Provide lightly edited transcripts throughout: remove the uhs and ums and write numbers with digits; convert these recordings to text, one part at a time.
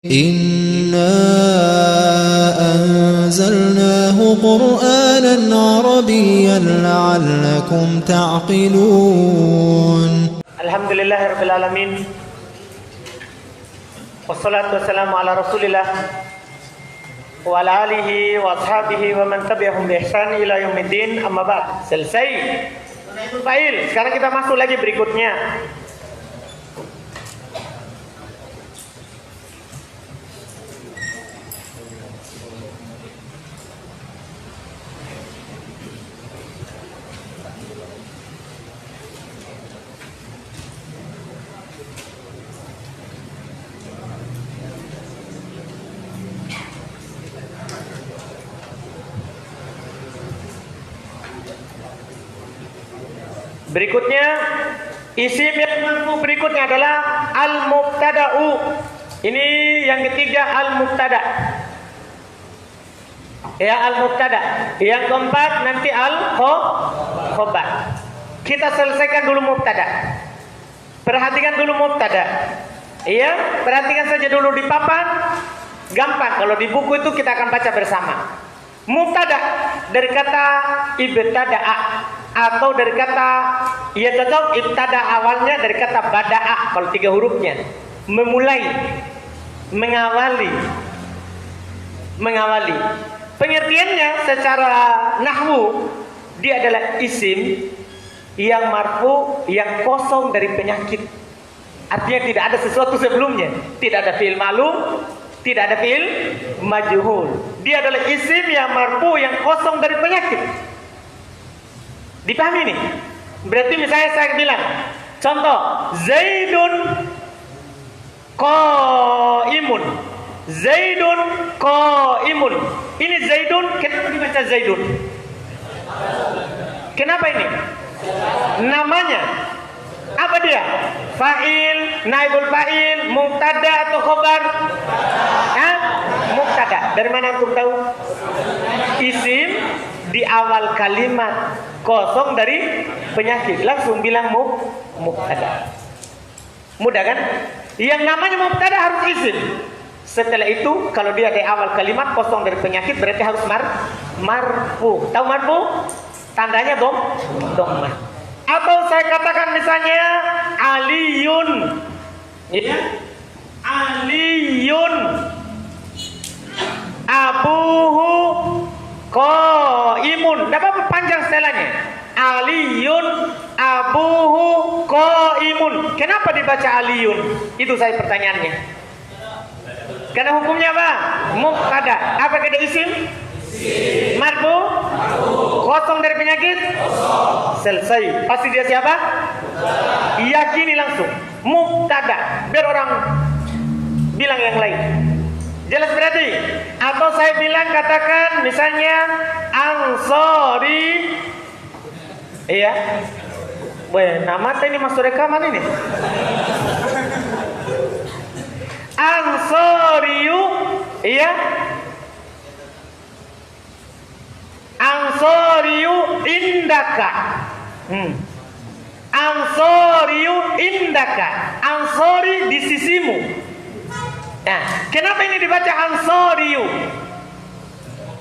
إنا أنزلناه قرآنا عربيا لعلكم تعقلون. الحمد لله رب العالمين والصلاة والسلام على رسول الله وعلى آله وأصحابه ومن تبعهم بإحسان إلى يوم الدين. Amma ba'd. Selesai fa'il. Sekarang kita masuk lagi berikutnya. Berikutnya isim yang marfu berikutnya adalah al-mubtada'u. Ini yang ketiga al-mubtada'. Ya, al-mubtada'. Yang keempat nanti al-khabar. Kita selesaikan dulu mubtada'. Perhatikan dulu mubtada'. Iya, perhatikan saja dulu di papan. Gampang, kalau di buku itu kita akan baca bersama. Mubtada' dari kata ibtada'a, atau dari kata ya cocok ibtada awalnya dari kata bada'a kalau 3 hurufnya, memulai, mengawali. Pengertiannya secara nahwu, dia adalah isim yang marfu yang kosong dari penyakit. Artinya tidak ada sesuatu sebelumnya, tidak ada fi'il ma'lum, tidak ada fi'il majhul. Dia adalah isim yang marfu yang kosong dari penyakit. Dipahami nih? Berarti misalnya saya bilang, contoh, Zaidun qaimun. Zaidun qaimun. Ini Zaidun, kenapa dibaca Zaidun? Kenapa ini? Namanya. Apa dia? Fa'il, naibul fa'il, mubtada atau khobar? Mubtada. Dari mana antum tahu? Isim di awal kalimat kosong dari penyakit, langsung bilang mubtada. Mudah kan? Yang namanya mubtada harus isim. Setelah itu kalau dia di awal kalimat kosong dari penyakit berarti harus marfu. Tahu marfu? Tandanya dhammah. Atau saya katakan misalnya Aliyun. Ya? Aliyun abuhu qaimun. Tidak apa-apa panjang setelahnya. Aliyun abuhu qaimun. Kenapa dibaca Aliyun? Itu saya pertanyaannya. Karena hukumnya apa? Mubtada. Apa kata isim? Marfu? Kosong dari penyakit? Selesai. Pasti dia siapa? Yakini langsung. Mubtada. Biar orang bilang yang lain. Jelas berarti? Atau saya bilang katakan misalnya Ansori. Iya. Weh, nama ini masuk rekaman ini. Ansoriyu. Iya. Ansoriyu indaka. Ansoriyu indaka. Ansori di sisimu. Nah, kenapa ini dibaca Ansoriyu?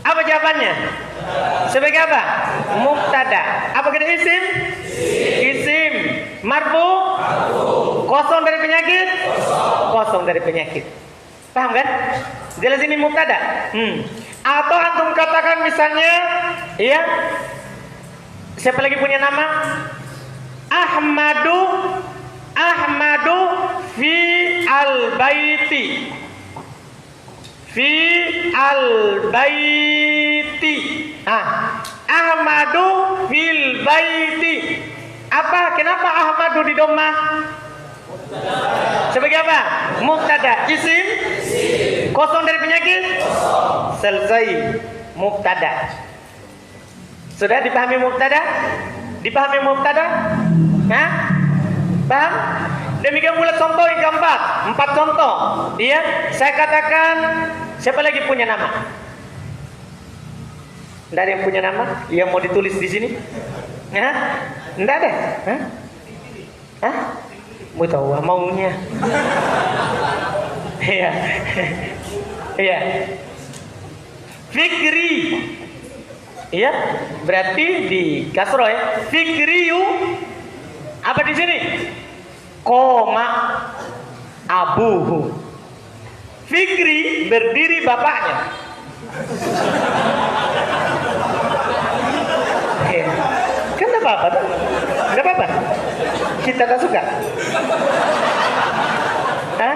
Apa jawabannya? Sebagai apa? Mubtada. Apa kata isim? Isim. Marfu? Kosong dari penyakit? Kosong dari penyakit. Paham kan? Jelas ini mubtada. Atau antum katakan misalnya, ya, siapa lagi punya nama? Ahmadu fi al-baiti. Fi al-baiti. Ahmadu fil baiti. Apa? Kenapa Ahmadu di dhammah? Sebagai apa? Mubtada. Isim? Kosong dari penyakit? Selesai. Mubtada. Sudah dipahami mubtada? Dipahami mubtada? Paham? Demikian pula contoh yang keempat. 4 contoh. Iya, saya katakan siapa lagi punya nama? Tidak ada yang punya nama yang mau ditulis di sini? Tidak ada? Mau tahu maunya? Iya. Iya. Fikri. Iya, berarti di kasroh ya. Fikriyu. Apa di sini? Koma abuhu. Fikri berdiri bapaknya. Kan enggak apa-apa tuh. Enggak apa-apa. Kita tak suka. Hah?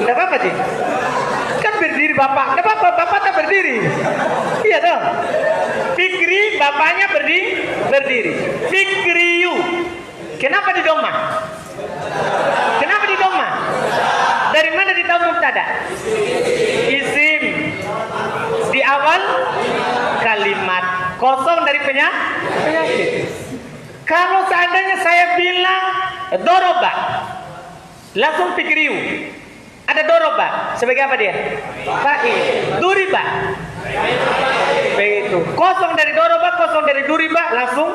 Enggak apa-apa sih. Kan berdiri bapak. Enggak apa-apa, bapak tak berdiri. Iya dong. Fikri bapaknya berdiri. Fikriyu. Kenapa di doma? Kenapa di doma? Dari mana ditahu mubtada? Isim di awal kalimat, kosong dari penyakit. Kalau seandainya saya bilang doroba, langsung fikriu. Ada doroba sebagai apa dia? Fa'il. Duriba. Begitu. Kosong dari doroba, kosong dari duriba, langsung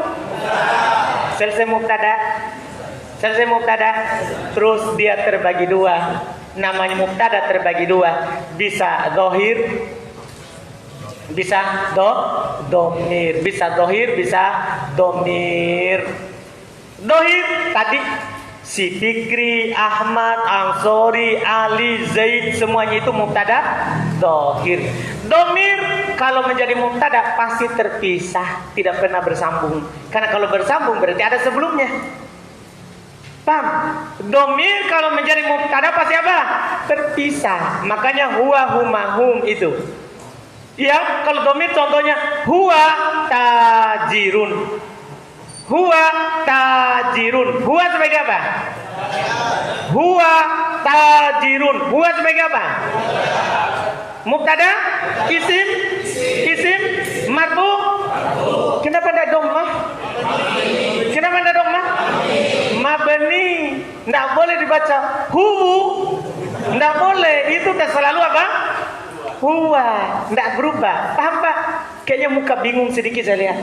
selesai mubtada. Selesai mubtada, terus dia terbagi dua. Namanya mubtada terbagi dua. Bisa zahir, bisa domir. Bisa zahir, bisa domir. Zahir tadi si Fikri, Ahmad, Ansori, Ali, Zaid, semuanya itu mubtada zahir. Domir kalau menjadi mubtada pasti terpisah, tidak pernah bersambung. Karena kalau bersambung berarti ada sebelumnya. Paham? Domir kalau menjadi mubtada pasti apa? Terpisah. Makanya huwa, huma, hum itu. Ya, kalau domir contohnya huwa tajirun. Huwa tajirun. Huwa sebagai apa? Huwa tajirun. Huwa sebagai apa? Mubtada, isim, marfu. Kenapa ada dhammah? Kenapa ada dhammah? Mabni. Enggak boleh dibaca hu. Enggak boleh. Itu kan selalu apa? Huwa. Enggak berubah. Paham Pak? Kayaknya muka bingung sedikit saya lihat.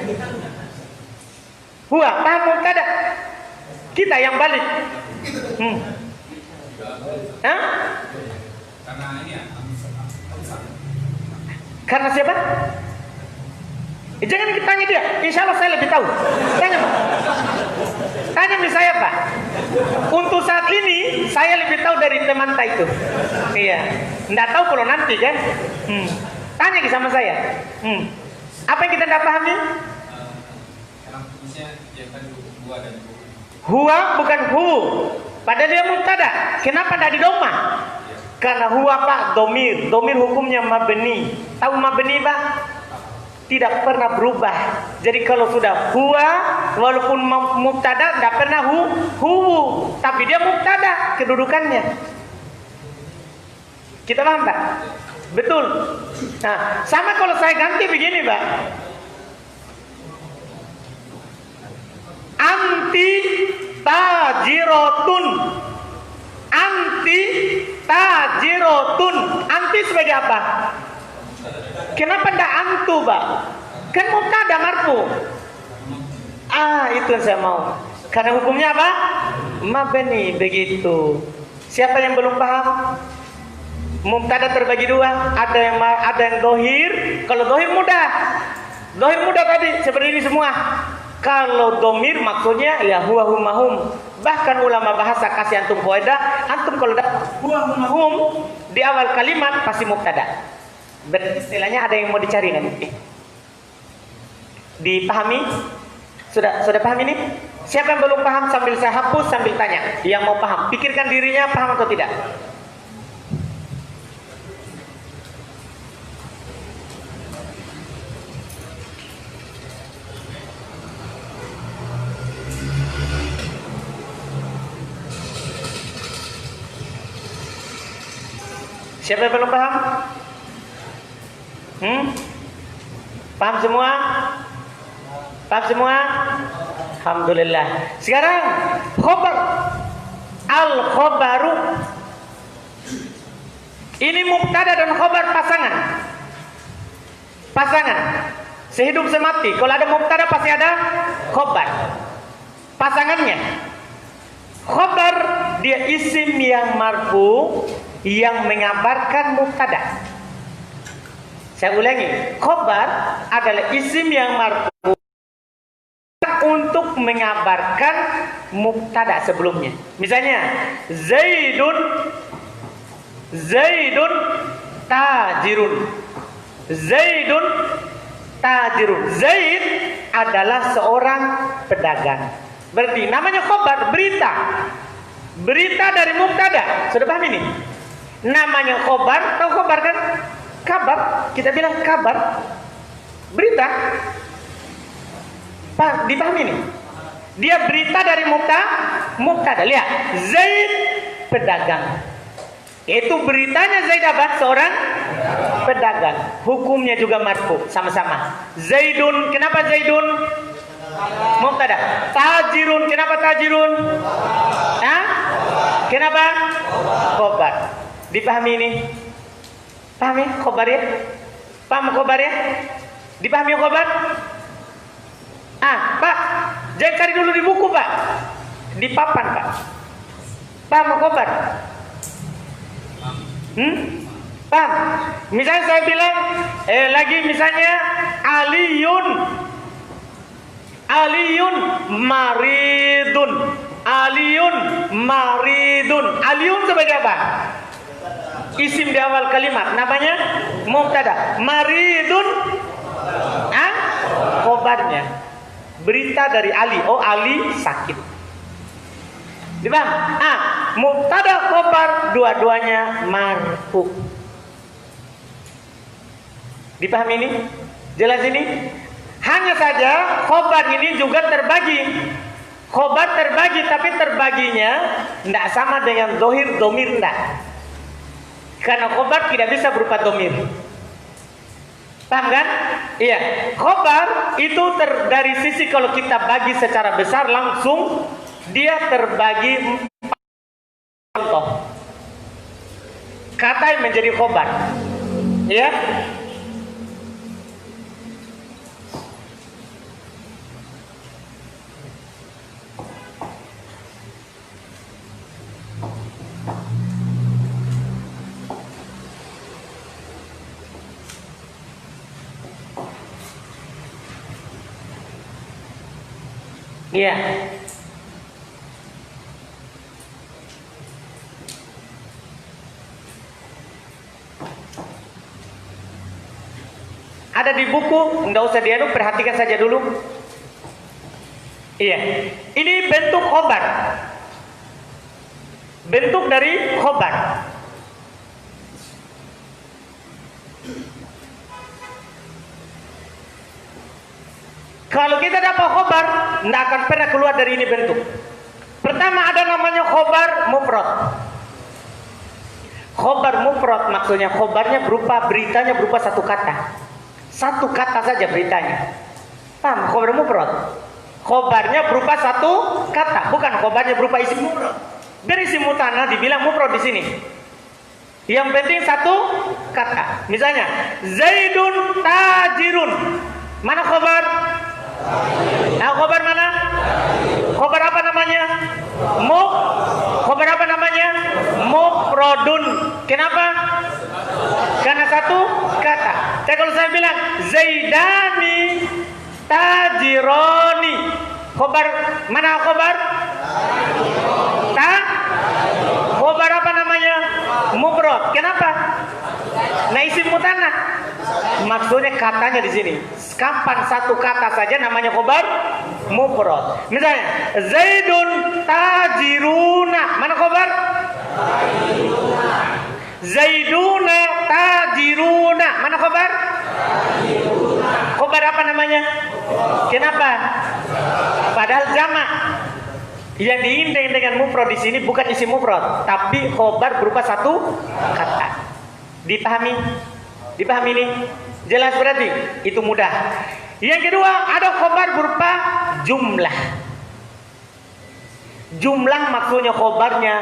Huwa, paham mubtada? Kita yang balik. Hah? Karena siapa? Jangan ditanya dia. Insya Allah saya lebih tahu. Tanya saya Pak. Untuk saat ini saya lebih tahu dari teman saya itu. Iya. Nggak tahu kalau nanti kan. Tanya sama saya. Apa yang kita tidak pahami? Huwa bukan hu. Padahal dia mubtada. Kenapa tidak di doma? Karena huwa Pak domir. Domir hukumnya mabni. Tahu mabni Pak? Tidak pernah berubah. Jadi kalau sudah huwa, walaupun mubtada tidak pernah hu, tapi dia mubtada kedudukannya. Kita paham Pak? Betul. Nah, sama kalau saya ganti begini Pak. Anti tajirotun. Anti tajirotun. Anti sebagai apa? Kenapa tidak antu Pak? Kan mubtada marfu. Itu yang saya mau. Karena hukumnya apa? Mabni, begitu. Siapa yang belum paham? Mubtada terbagi dua. Ada yang dohir. Kalau dohir mudah. Dohir mudah tadi seperti ini semua. Kalau domir maksudnya ya huwa huma hum. Bahkan ulama bahasa kasih antum faedah, antum kalau dapat huwa huma hum di awal kalimat pasti mubtada. Istilahnya ada yang mau dicari nanti. Dipahami? Sudah paham ini? Siapa yang belum paham sambil saya hapus sambil tanya. Yang mau paham, pikirkan dirinya paham atau tidak. Siapa yang belum paham? Paham semua? Paham semua? Alhamdulillah. Sekarang khobar. Al-khobaru. Ini mubtada dan khobar pasangan. Pasangan. Sehidup semati. Kalau ada mubtada pasti ada khobar. Pasangannya. Khobar dia isim yang marfu yang mengabarkan mubtada. Saya ulangi, khobar adalah isim yang marfu untuk mengabarkan mubtada sebelumnya. Misalnya, Zaidun tajirun. Zaidun tajirun. Zaid adalah seorang pedagang. Berarti namanya khobar, berita. Berita dari mubtada. Sudah paham ini? Namanya khobar, tahu khobar kan? Kabar, kita bilang kabar. Berita. Pak, dipahami ini? Dia berita dari mubtada. Lihat, Zaid pedagang. Itu beritanya Zaid apa? Seorang pedagang. Hukumnya juga marfu, sama-sama. Zaidun, kenapa Zaidun? Mubtada. Tajirun, kenapa tajirun? Hah? Kenapa? Khobar. Dipahami ini? Paham ya khobar ya? Paham khobar ya? Dipahami khobar? Pak, jangan cari dulu di buku, Pak. Di papan, Pak. Paham khobar? Paham? Misalnya saya bilang, misalnya Aliyun maridun. Aliyun sebagai apa? Isim di awal kalimat, namanya mubtada. Maridun, khobarnya. Berita dari Ali. Oh, Ali sakit. Dipaham? Mubtada khobar dua-duanya marfu. Dipaham ini? Jelas ini? Hanya saja khobar ini juga terbagi. Khobar terbagi, tapi terbaginya tidak sama dengan dohir, domir tidak. Karena khobar tidak bisa berupa domir. Paham kan? Iya. Khobar itu dari sisi kalau kita bagi secara besar langsung, dia terbagi 4 contoh. Kata yang menjadi khobar. Ya. Iya. Ada di buku, enggak usah diadu, perhatikan saja dulu. Iya. Ini bentuk khobar. Bentuk dari khobar. Kalau kita dapat khobar, tidak akan pernah keluar dari ini bentuk. Pertama ada namanya khobar mufrad. Khobar mufrad maksudnya khobarnya berupa beritanya berupa satu kata. Satu kata saja beritanya. Paham? Khobar mufrad. Khobarnya berupa satu kata, bukan khobarnya berupa isim mufrad. Dari isim mutanna dibilang mufrad di sini. Yang penting satu kata. Misalnya, Zaidun tajirun. Mana khobar? Khobar mana? Khobar apa namanya? Khobar apa namanya? Mufradun. Kenapa? Karena satu kata. Jadi kalau saya bilang Zaidani tajironi, khobar mana khobar? Khobar apa namanya? Mufrad. Kenapa? Nah, isim mutanna. Maksudnya katanya di sini. Kapan satu kata saja namanya khobar mufrad. Misalnya Zaidun tajiruna. Mana khobar? Zaiduna tajiruna. Mana khobar? Khobar apa namanya? Kenapa? Padahal jamak. Yang diindeng dengan mufrad di sini bukan isim mufrad, tapi khobar berupa satu kata. Dipahami? Dipahami ini? Jelas berarti? Itu mudah. Yang kedua, ada khobar berupa jumlah. Jumlah maksudnya khobarnya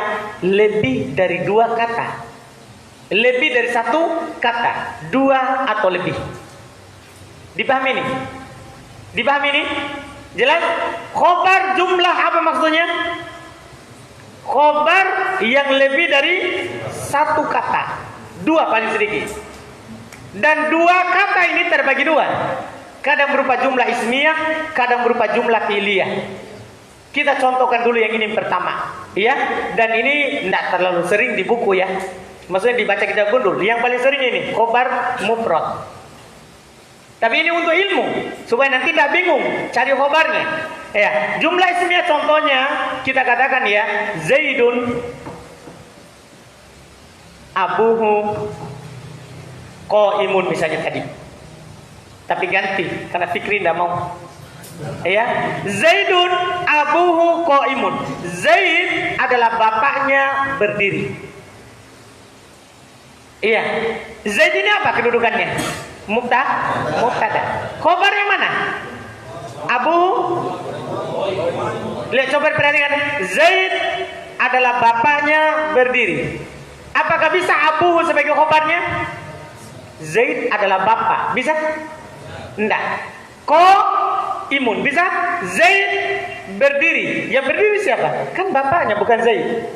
lebih dari dua kata. Lebih dari satu kata. Dua atau lebih. Dipahami ini? Dipahami ini? Jelas? Khobar jumlah apa maksudnya? Khobar yang lebih dari satu kata, dua paling sedikit. Dan dua kata ini terbagi dua. Kadang berupa jumlah ismiyah, kadang berupa jumlah fi'liyah. Kita contohkan dulu yang ini pertama, ya. Dan ini tidak terlalu sering di buku ya. Maksudnya dibaca kitab gundul. Yang paling sering ini khobar mufrad. Tapi ini untuk ilmu, supaya nanti tidak bingung cari khobarnya. Ya, jumlah ismiyah contohnya kita katakan ya, Zaidun abuhu qaimun misalnya tadi. Tapi ganti karena Fikri tidak mau. Ya, Zaidun abuhu qaimun. Zaid adalah bapaknya berdiri. Iya. Zaid ini apa kedudukannya? Mubtada. Khobar yang mana? Abu. Lihat, coba perhatikan. Zaid adalah bapaknya berdiri. Apakah bisa abuhu sebagai khobarnya? Zaid adalah bapak. Bisa? Enggak. Imun bisa? Zaid berdiri. Yang berdiri siapa? Kan bapaknya, bukan Zaid.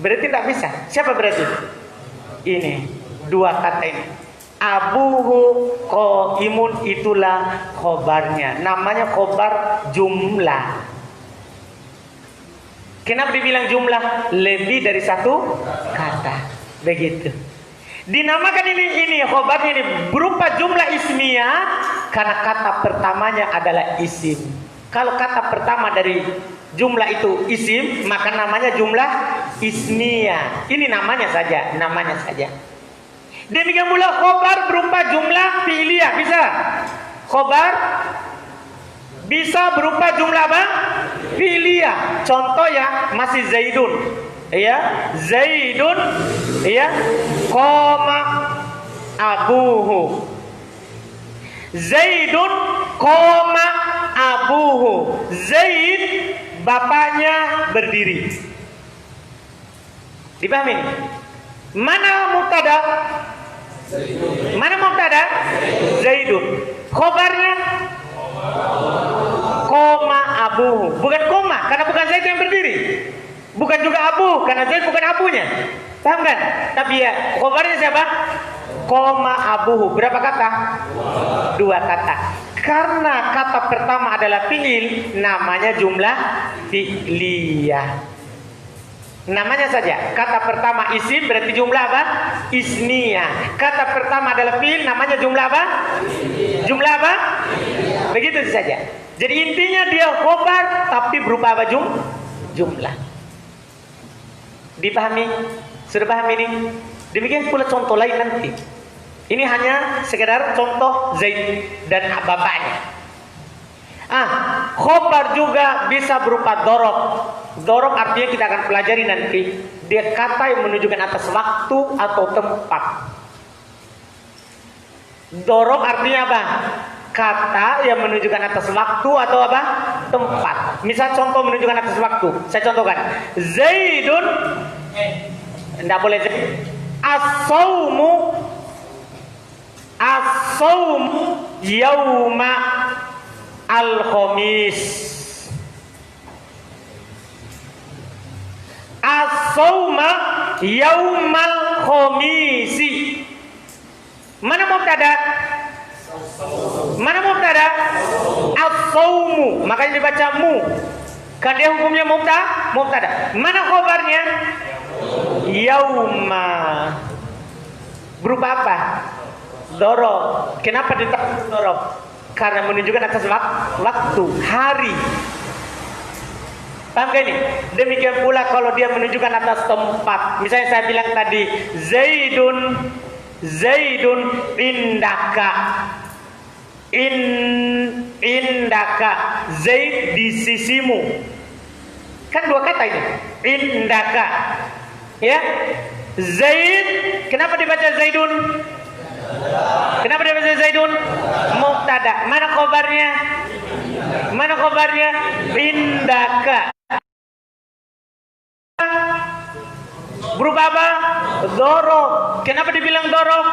Berarti tidak bisa. Siapa berarti? Ini dua kata ini. Abuhu qaimun, itulah khobarnya. Namanya khobar jumlah. Kenapa dibilang jumlah? Lebih dari satu kata. Begitu. Dinamakan ini khobarnya ini berupa jumlah ismiyah karena kata pertamanya adalah isim. Kalau kata pertama dari jumlah itu isim, maka namanya jumlah ismiyah. Ini namanya saja. Demikian pula khobar berupa jumlah fi'liyah. Bisa? Khobar bisa berupa jumlah apa? Fi'liyah. Contoh ya, masih Zaidun. Ya, Zaidun, ya, qama abuhu. Zaidun qama abuhu. Zaid bapaknya berdiri. Dipahami? Mana mubtada? Mana mubtada? Zaidun. Khobarnya qama abuhu. Bukan koma, karena bukan Zaid yang berdiri. Bukan juga abu, karena Zaid bukan abunya. Paham kan? Tapi ya, khobarnya siapa? Qama abuhu. Berapa kata? Dua kata. Karena kata pertama adalah fi'il, namanya jumlah fi'liyah. Namanya saja. Kata pertama isim berarti jumlah apa? Ismiyah. Kata pertama adalah fi'il, namanya jumlah apa? Jumlah apa? Begitu saja. Jadi intinya dia khobar tapi berupa apa? Jumlah. Dipahami? Sudah paham ini? Demikian pula contoh lain nanti. Ini hanya sekedar contoh Zaid dan bapaknya. Khobar juga bisa berupa dorob. Dorob artinya kita akan pelajari nanti. Dia kata yang menunjukkan atas waktu atau tempat. Dorob artinya apa? Kata yang menunjukkan atas waktu atau apa? Tempat. Misal contoh menunjukkan atas waktu. Saya contohkan. Zaidun. Tidak boleh Zaid. As-sawmu yauma al-khamis. As-sawma yaumal khamisi. Mana mubtada? Mana mubtada? As-sawmu. Makanya dibaca mu. Kan dia hukumnya mubtada. Mana khobarnya? Yauma. Berupa apa? Dorob. Kenapa ditaruh dorob? Karena menunjukkan atas waktu, hari. Paham gak ini? Demikian pula kalau dia menunjukkan atas tempat. Misalnya saya bilang tadi, Zaidun indaka. Indaka. Zaid di sisimu. Kan dua kata ini. Indaka. Ya. Zaid, kenapa dibaca Zaidun? Kenapa dibaca Zaidun? Mubtada. Mana khobarnya? Mana khobarnya? Indaka. Berupa apa? Dorob. Kenapa dibilang dorob?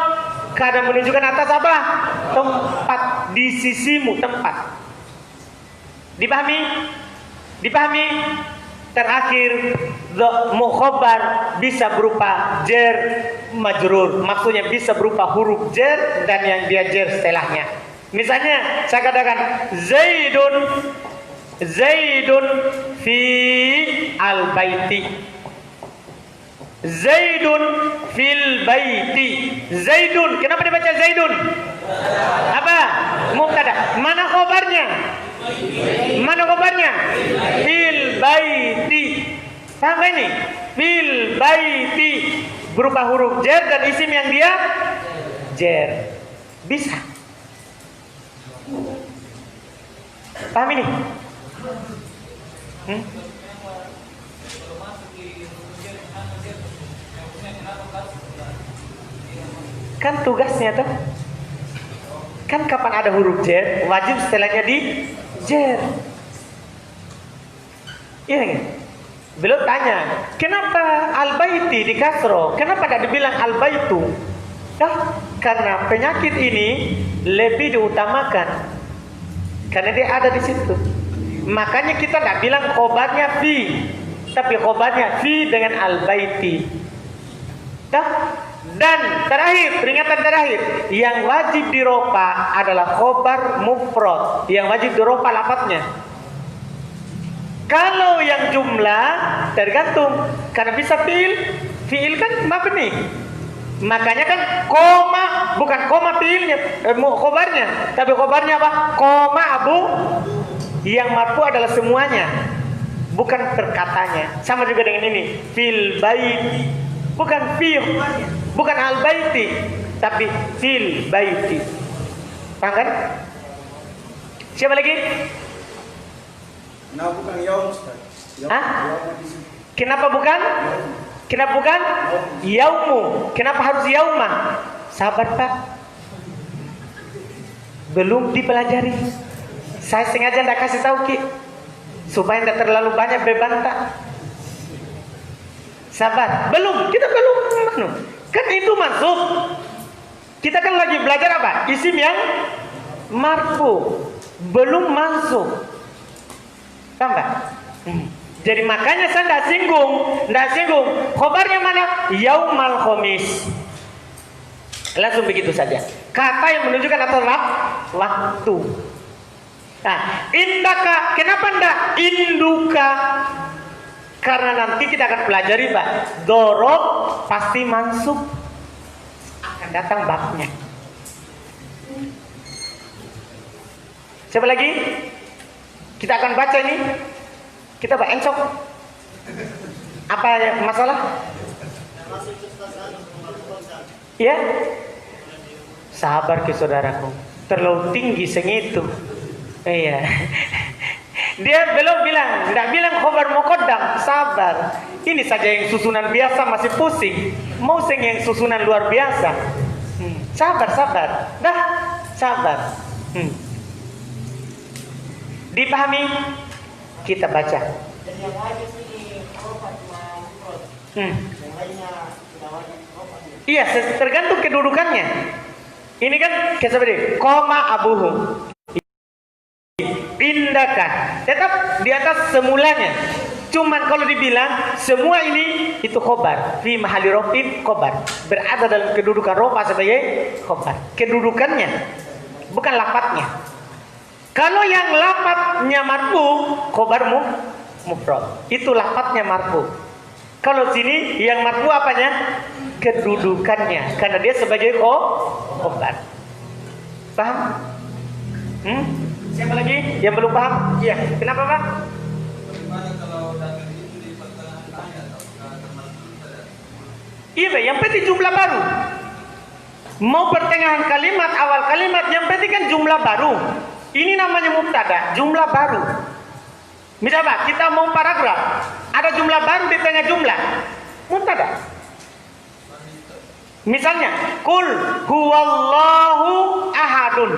Karena menunjukkan atas apa? Tempat, di sisimu, tempat. Dipahami? Dipahami? terakhir mukhobar bisa berupa jer majrur, maksudnya bisa berupa huruf jer dan yang dia jer setelahnya. Misalnya saya katakan Zaidun fi al-baiti, Zaidun fil baiti. Zaidun, kenapa dibaca Zaidun? Apa? Mubtada. Mana khobarnya? Mana khobarnya? Fil baiti. Paham ini? Fil baiti berupa huruf jer dan isim yang dia jer. Bisa. Paham ini? Kan tugasnya tuh, kan kapan ada huruf jer wajib setelahnya di jer. Iya nggak? Beliau tanya, kenapa al-baiti di kasro? Kenapa tidak dibilang al-baitu? Karena penyakit ini lebih diutamakan, karena dia ada di situ. Makanya kita tidak bilang khobarnya fi, tapi khobarnya fi dengan al-baiti. Dan terakhir, peringatan terakhir, yang wajib dirofa adalah khobar mufrad, yang wajib dirofa lafadznya. Kalau yang jumlah tergantung, karena bisa fiil kan mabni. Makanya kan koma, bukan koma fiilnya, khobarnya, tapi khobarnya apa? Koma abu. Yang marfu adalah semuanya, bukan perkatanya. Sama juga dengan ini, fil baiti, bukan fil, bukan al baiti, tapi fil baiti. Paham kan? Siapa lagi? Kenapa bukan yaum, Ustaz? Kenapa bukan? Kenapa bukan? Yaumu. Kenapa harus yauma? Sabar Pak, belum dipelajari. Saya sengaja tidak kasih tahu Ki, supaya tidak terlalu banyak beban tak. Sabar, belum, kita belum. Kan itu masuk. Kita kan lagi belajar apa? Isim yang marfu, belum masuk. Tambah. Jadi makanya saya tidak singgung. Khobarnya mana? Yaumal khomis. Langsung begitu saja. Kata yang menunjukkan atau waktu. Nah, indaka, kenapa ndak induka? Karena nanti kita akan pelajari Pak, dorob pasti mansub, akan datang babnya. Siapa lagi? Kita akan baca ini. Kita Pak encok. Apa masalah? Ya? Sabar ke saudaraku, terlalu tinggi segitu. Iya. Dia belum bilang, tidak bilang khobar muqaddam, sabar. Ini saja yang susunan biasa masih pusing, mau yang susunan luar biasa. Sabar. Dah, sabar. Dipahami? Kita baca. Iya, tergantung kedudukannya. Ini kan seperti koma abuhu. Indaka tetap di atas semulanya. Cuman kalau dibilang semua ini itu khobar, fi mahali rofin khobar, berada dalam kedudukan rofa sebagai khobar. Kedudukannya, bukan lafadznya. Kalau yang lafadznya marfu, khobar mufrad, itu lafadznya marfu. Kalau sini yang marfu apanya? Kedudukannya, karena dia sebagai khobar. Paham? Siapa lagi yang belum paham? Iya, kenapa Pak? Bagaimana kalau damir itu di pertengahan ayat? Apakah termasuk mubtada? Iya Pak, yang penting jumlah baru. Mau pertengahan kalimat, awal kalimat, yang penting kan jumlah baru. Ini namanya mubtada, jumlah baru. Misalnya kita mau paragraf, ada jumlah baru di tengah jumlah, mubtada. Misalnya, kul huwallahu ahadun.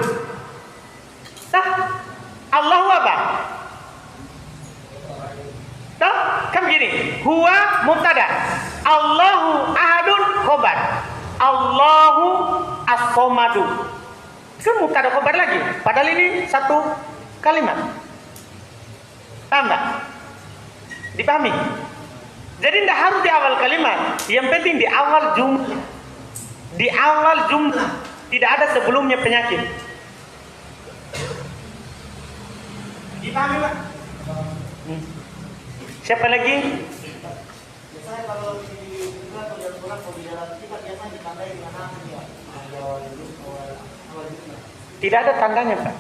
Allahu apa? Kan gini, huwa mubtada, Allahu ahadun khobar, Allahu as-somadu. Kan mubtada khobar lagi, padahal ini satu kalimat. Tambah. Dipahami? Jadi tidak harus di awal kalimat, yang penting di awal jumlah. Di awal jumlah, tidak ada sebelumnya penyakit. Dipahami, Pak? Siapa lagi? Biasanya kalau di atau di Al-Quran kalau di dalam kita biasanya ditandai dengan nama ya. Tidak ada tandanya, Pak.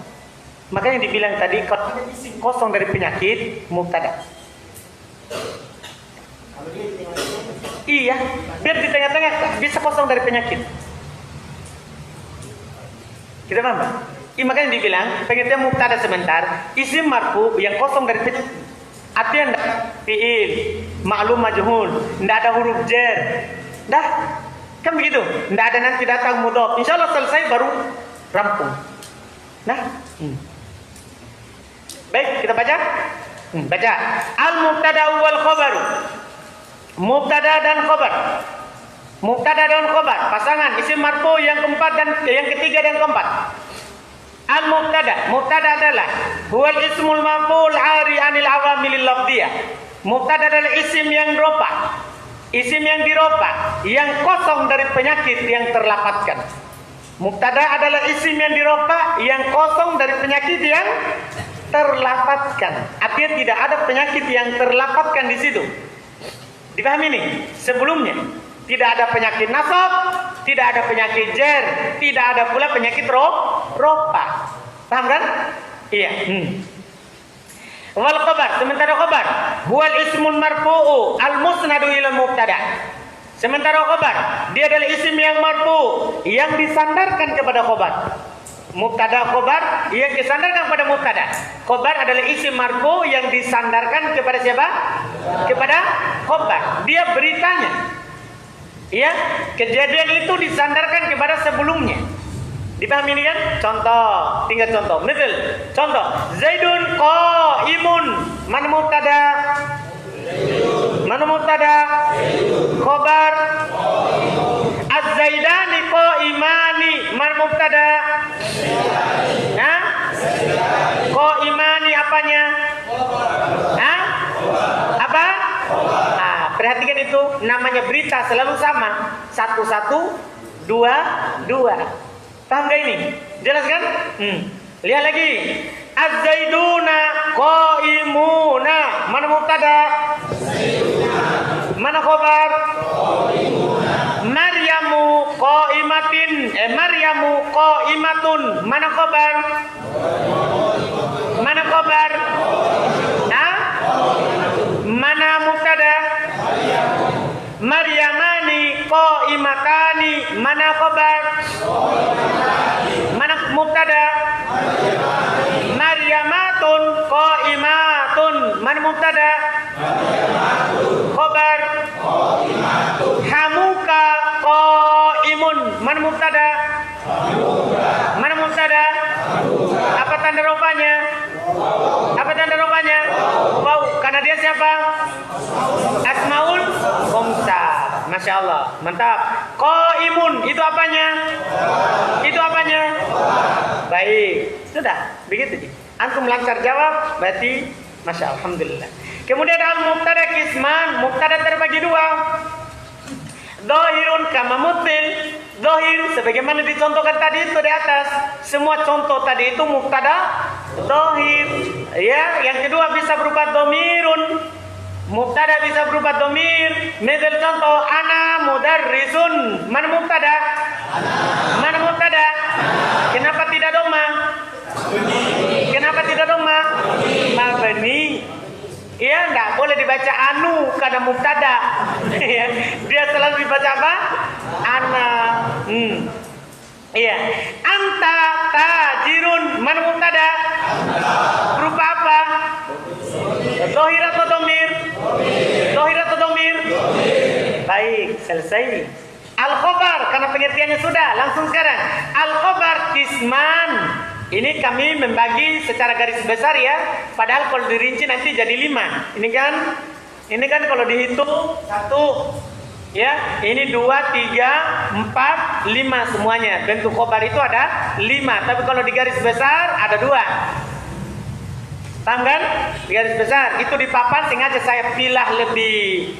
Makanya dibilang tadi kalau ada isim kosong dari penyakit, mubtada. Kalau dia di tengah-tengah, Iya, biar di tengah-tengah bisa kosong dari penyakit. Kita paham, Pak? Makanya dibilang pengertian mubtada sebentar, isim marfu yang kosong dari penyakit. Artinya tidak fi'il, ma'lum majhul, tidak ada huruf jar. Dah, kan begitu. Tidak ada nanti datang mudhaf. Insya Allah selesai baru rampung. Nah, baik kita baca. Baca. Al-mubtada wal khabar. Mubtada dan khabar. Mubtada dan khabar, pasangan isim marfu yang keempat dan yang ketiga dan keempat. Al-mubtada, mubtada adalah huwal ismul maf'ul 'ari 'anil awamilil lafdhiyah. Mubtada adalah isim yang dirofa. Isim yang dirofa, yang kosong dari penyakit yang terlafadzkan. Mubtada adalah isim yang dirofa, yang kosong dari penyakit yang terlafadzkan. Artinya tidak ada penyakit yang terlafadzkan di situ. Dipahami nih? Sebelumnya tidak ada penyakit nasab, tidak ada penyakit jar, tidak ada pula penyakit rofa. Paham kan? Iya. Wal khabar, sementara khabar huwal ismul marfu'u al musnadu ila mubtada. Sementara khabar dia adalah isim yang marfu yang disandarkan kepada khabar. Mubtada khabar yang disandarkan kepada mubtada. Khabar adalah isim marfu yang disandarkan kepada siapa? Kepada khabar. Dia beritanya. Ya, kejadian itu disandarkan kepada sebelumnya. Dipahami ini kan? Contoh, tinggal contoh. Misal, contoh, Zaidun qaimun. Mana mubtada? Mana mubtada? Khabar. Az-Zaidani qaimani. Mana mubtada? Hah? Qaimani apanya? Hah? Apa? Perhatikan itu, namanya berita selalu sama. 1, 1, 2, 2. Paham gak ini? Jelas kan? Lihat lagi. Az-Zaiduna qaimuna. Mana mubtada? Mana khabar? Maryamu qaimatin. Maryamu qaimatun. Mana khabar? Mana khabar? Hah? Mana mubtada? Maryamani qaimatani. Mana khabar? Mana mubtada? Maryamatun qaimatun. Mana mubtada? Khabar. Hamuka qaimun. Mana mubtada? Mana mubtada? Apa tanda rofanya? Apa tanda rofanya? Wow, karena dia siapa? Asmaul khamsah. Masya Allah, mantap. Qaimun, itu apanya? Itu apanya? Baik, sudah, begitu. Antum lancar jawab, berarti Masya Allah, Alhamdulillah. Kemudian al-mubtada kisman, mubtada terbagi dua. Dhahirun kama mutil. Dhahir sebagaimana dicontohkan tadi itu di atas. Semua contoh tadi itu mubtada dhahir. Ya, yang kedua bisa berupa dhamirun. Mubtada bisa berupa dhamir. Misal contoh ana mudarrisun. Mana mubtada? Mana mubtada? Kenapa tidak dhamma? Kenapa tidak dhamma? Mabni. Iya, enggak boleh dibaca anu karena mubtada. Dia selalu dibaca apa? Ana. Iya. Anta tajirun. Mana mubtada? Berupa apa? Dhahir atau dhamir? Dhahir atau dhamir? Baik, selesai. Al-khabar, karena pengertiannya sudah, langsung sekarang. Al-khabar kisman. Ini kami membagi secara garis besar ya. Padahal kalau dirinci nanti jadi 5. Ini kan kalau dihitung 1. Ya, ini 2, 3, 4, 5 semuanya. Bentuk khabar itu ada 5. Tapi kalau di garis besar ada 2. Paham kan? Garis besar itu di papan, sengaja saya pilah lebih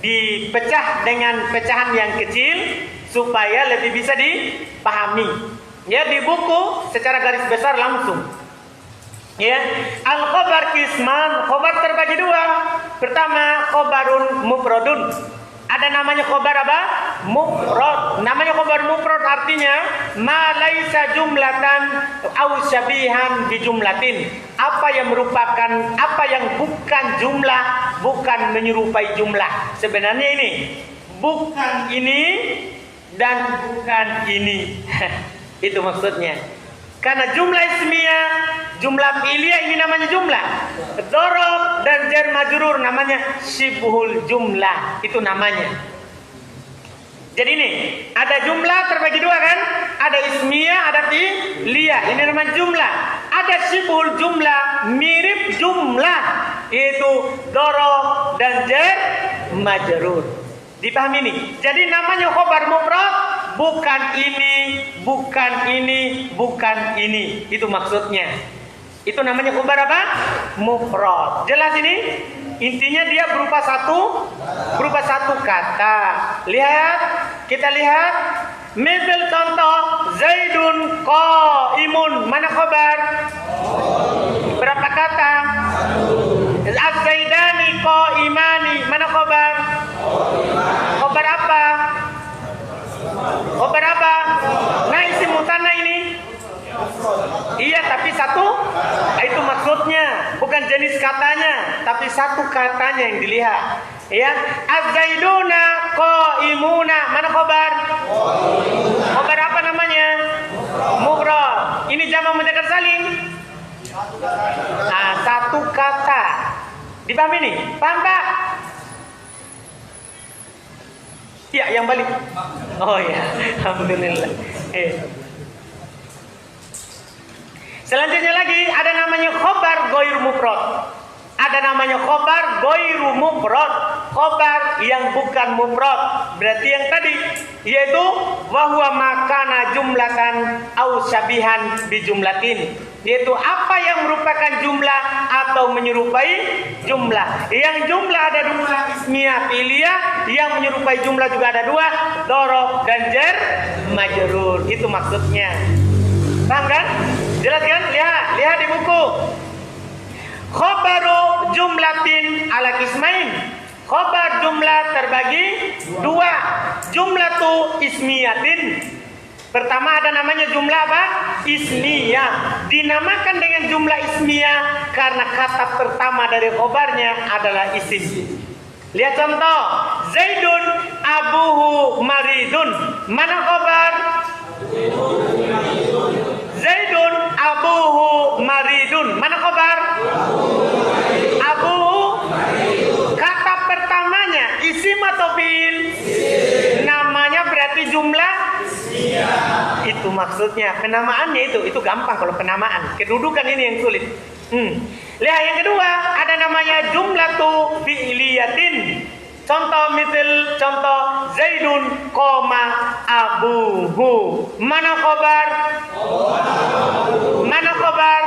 dipecah dengan pecahan yang kecil supaya lebih bisa dipahami. Ya, di buku secara garis besar langsung. Ya, al-khabar kisman, khabar terbagi dua. Pertama, khabarun mufradun. Ada namanya khabar apa? Mufrad. Namanya khabar mufrad artinya ma laisa jumlatan au syabihan bi jumlatin. Apa yang merupakan, apa yang bukan jumlah, bukan menyerupai jumlah. Sebenarnya ini bukan ini dan bukan ini. Itu maksudnya. Karena jumlah ismiyah, jumlah fi'liyah ini namanya jumlah. Dzaraf dan jar majrur namanya syibhul jumlah. Itu namanya. Jadi ini ada jumlah terbagi dua kan? Ada ismiyah, ada fi'liyah. Ini namanya jumlah. Ada syibhul jumlah, mirip jumlah, yaitu dzaraf dan jar majrur. Dipahami ini? Jadi namanya khabar mufrad, bukan ini, bukan ini, bukan ini. Itu maksudnya. Itu namanya khabar apa? Mufrad. Jelas ini? Intinya dia berupa satu kata. Lihat, kita lihat. Misal contoh, Zaidun qaimun. Mana khabar? Berapa kata? Az-Zaidani qaimani. Mana khabar? Khabar apa? Khabar apa? Nah, isim mutanna ini. Iya, tapi satu. Itu maksudnya, bukan jenis katanya, tapi satu katanya yang dilihat. Ya, az-zaiduna qaimuna. Mana khabar? Khabar apa namanya? Mufrad. Ini jamak mudzakkar salim. Nah, satu kata. Dipahami nih? Paham Pak? Ya, yang balik. Oh ya, alhamdulillah. Selanjutnya lagi ada namanya khabar ghairu mufrad. Ada namanya khabar ghairu mufrad, khabar yang bukan mufrad. Berarti yang tadi yaitu wa huwa makana jumlatan au syabihan bi jumlatin, yaitu apa yang merupakan jumlah atau menyerupai jumlah. Yang jumlah ada dua, ismiyah fi'liyah. Yang menyerupai jumlah juga ada dua, dzaraf dan jar majrur. Itu maksudnya. Paham kan? Jelas kan? Lihat di buku. Khabaru jumlatin ala kismain. Khabar jumlah terbagi dua. Jumlatu ismiyatin. Pertama ada namanya jumlah apa? Ismiyah. Dinamakan dengan jumlah ismiyah karena kata pertama dari khabarnya adalah isim. Lihat contoh. Zaidun abuhu maridun. Mana khabar? Zaidun abuhu maridun. Mana khabar? Abuhu. Kata pertamanya isim atau fi'il? Namanya berarti jumlah. Itu maksudnya. Penamaannya itu gampang kalau penamaan. Kedudukan ini yang sulit. Lihat yang kedua, ada namanya jumlatu fi'liyatin. Contoh Zaidun koma abuhu. Mana khabar? Mana khabar?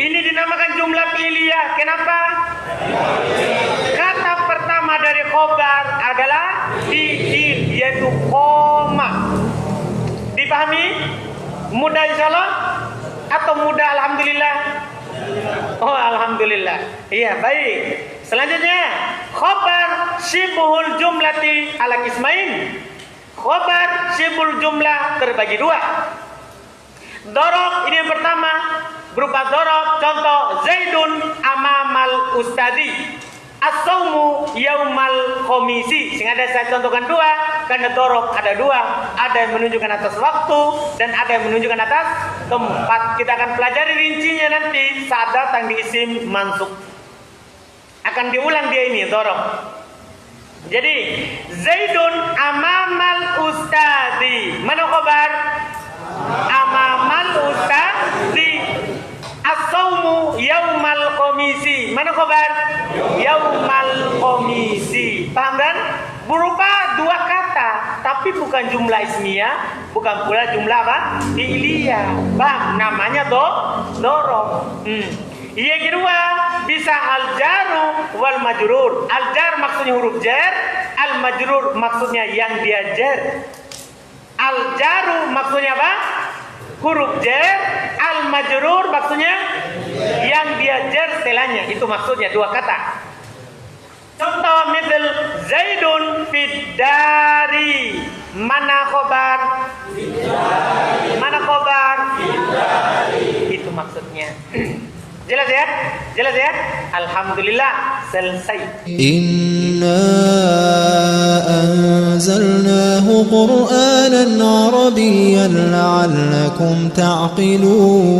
Ini dinamakan jumlah fi'liyah. Kenapa? Kata pertama dari khabar adalah fi'il, yaitu koma. Dipahami? Mudah insyaallah? Atau mudah alhamdulillah? Oh alhamdulillah. Iya, baik. Selanjutnya, khabar syibhul jumlati ala kismain. Khabar syibhul jumlah terbagi dua. Dzaraf ini yang pertama, berupa dzaraf. Contoh Zaidun amamal ustadi. As-saumu yaumal khomisi. Sehingga saya contohkan dua, karena dzaraf ada dua. Ada yang menunjukkan atas waktu dan ada yang menunjukkan atas tempat. Kita akan pelajari rincinya nanti saat datang di isim mansub. Akan diulang dia ini dzaraf. Jadi Zaidun amamal ustadi. Mana khabar? Amamal ustadi. As-saumu yaumal komisi. Mana khabar? Yaumal komisi. Paham kan? Berupa dua kata. tapi bukan jumlah ismiyah, bukan pula jumlah apa? Fi'liyah. Bang, namanya dorob. Yang kedua, bisa al-jaru wal majrur. Al-jar maksudnya huruf jar, al-majrur maksudnya yang dia jar. Al-jaru maksudnya apa? Huruf jar, al-majrur maksudnya yang dia jar setelahnya. Itu maksudnya dua kata. Contoh misal Zaidun fid dari. Mana khobar? Mana khobar? Itu maksudnya. Jelas ya? Jelas ya? Alhamdulillah selesai. إنا أنزلناه قرآنا عربيا لعلكم تعقلون